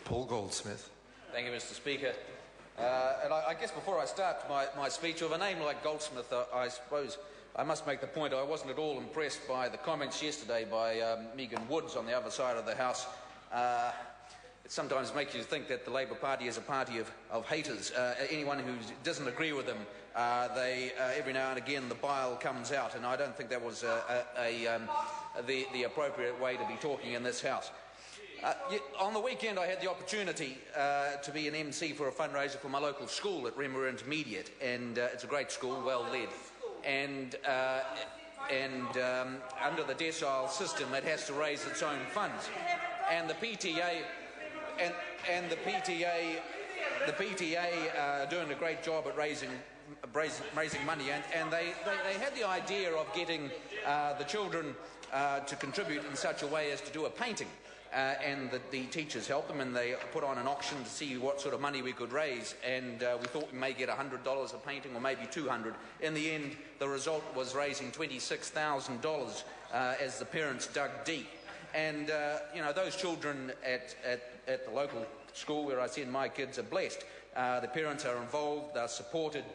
Paul Goldsmith. Thank you, Mr. Speaker. And I guess before I start my speech, with a name like Goldsmith, I suppose I must make the point I wasn't at all impressed by the comments yesterday by Megan Woods on the other side of the House. It sometimes makes you think that the Labour Party is a party of haters. Anyone who doesn't agree with them, every now and again the bile comes out, and I don't think that was the appropriate way to be talking in this House. On the weekend I had the opportunity to be an MC for a fundraiser for my local school at Remuera Intermediate, and it's a great school, well led, and under the decile system it has to raise its own funds, and the PTA the PTA are doing a great job at raising money, and they had the idea of getting the children to contribute in such a way as to do a painting. And the teachers helped them, and they put on an auction to see what sort of money we could raise, and we thought we may get $100 a painting or maybe $200. In the end, the result was raising $26,000 as the parents dug deep. And, you know, those children at the local school where I send my kids are blessed. The parents are involved, they're supported,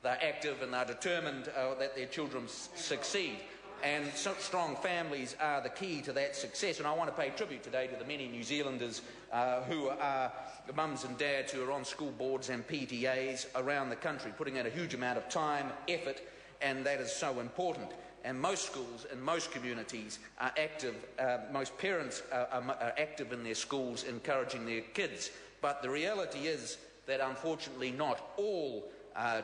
they're active, and they're determined that their children succeed. And strong families are the key to that success. And I want to pay tribute today to the many New Zealanders who are mums and dads who are on school boards and PTAs around the country, putting in a huge amount of time, effort, and that is so important. And most schools and most communities are active, most parents are active in their schools, encouraging their kids. But the reality is that unfortunately not all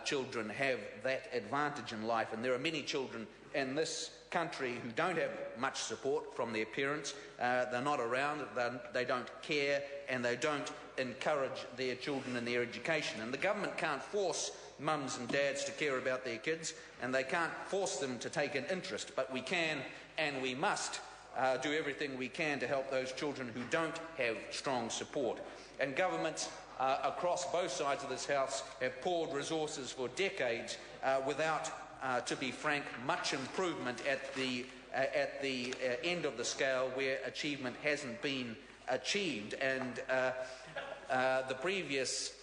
children have that advantage in life, and there are many children in this country who don't have much support from their parents. They're not around, they don't care, and they don't encourage their children in their education. And the government can't force mums and dads to care about their kids, and they can't force them to take an interest, but we can and we must do everything we can to help those children who don't have strong support. And governments across both sides of this House have poured resources for decades without, to be frank, much improvement at the end of the scale where achievement hasn't been achieved. And the previous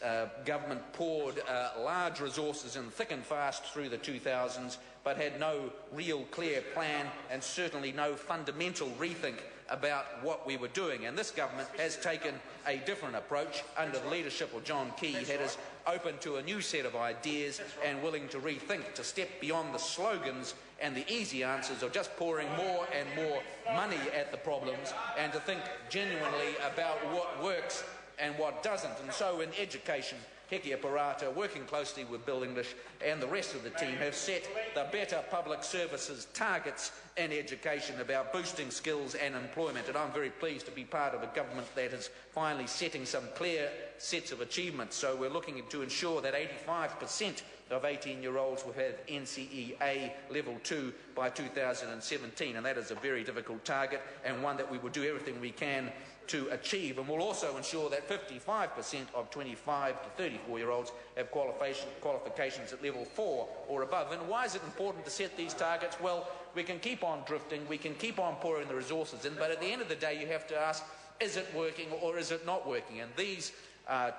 government poured large resources in thick and fast through the 2000s, but had no real clear plan and certainly no fundamental rethink about what we were doing. And this government has taken a different approach under the leadership of John Key. That is open to a new set of ideas and willing to rethink, to step beyond the slogans and the easy answers of just pouring more and more money at the problems, and to think genuinely about what works and what doesn't. And so in education, Hekia Parata, working closely with Bill English and the rest of the team, have set the Better Public Services targets in education about boosting skills and employment. And I'm very pleased to be part of a government that is finally setting some clear sets of achievements. So we're looking to ensure that 85% of 18-year-olds will have NCEA Level 2 by 2017. And that is a very difficult target, and one that we will do everything we can to achieve. And we'll also ensure that 55% of 25 to 34-year-olds have qualifications at level 4 or above. And why is it important to set these targets? Well, we can keep on drifting, we can keep on pouring the resources in, but at the end of the day you have to ask, is it working or is it not working? And these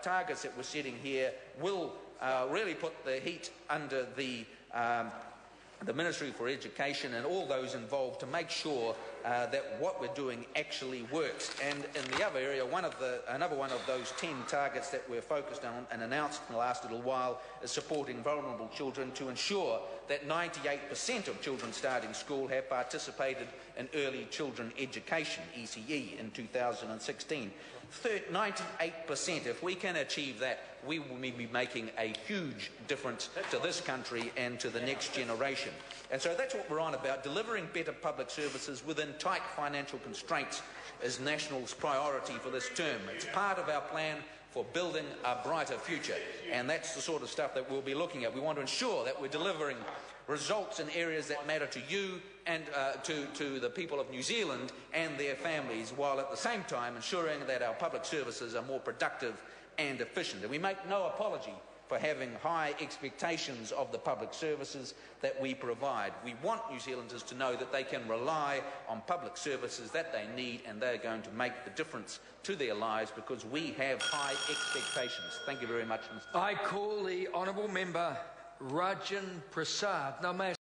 targets that we're setting here will really put the heat under the Ministry for Education and all those involved to make sure that what we're doing actually works. And in the other area, another one of those 10 targets that we're focused on and announced in the last little while is supporting vulnerable children, to ensure that 98% of children starting school have participated in early children education, ECE, in 2016. 98%, if we can achieve that, we will be making a huge difference to this country and to the next generation. And so that's what we're on about. Delivering better public services within tight financial constraints is National's priority for this term. It's part of our plan for building a brighter future, and that's the sort of stuff that we'll be looking at. We want to ensure that we're delivering results in areas that matter to you and to the people of New Zealand and their families, while at the same time ensuring that our public services are more productive and efficient. And we make no apology for having high expectations of the public services that we provide. We want New Zealanders to know that they can rely on public services that they need, and they're going to make the difference to their lives because we have high expectations. Thank you very much, Mr. I call the Honourable Member Rajan Prasad. Now, may I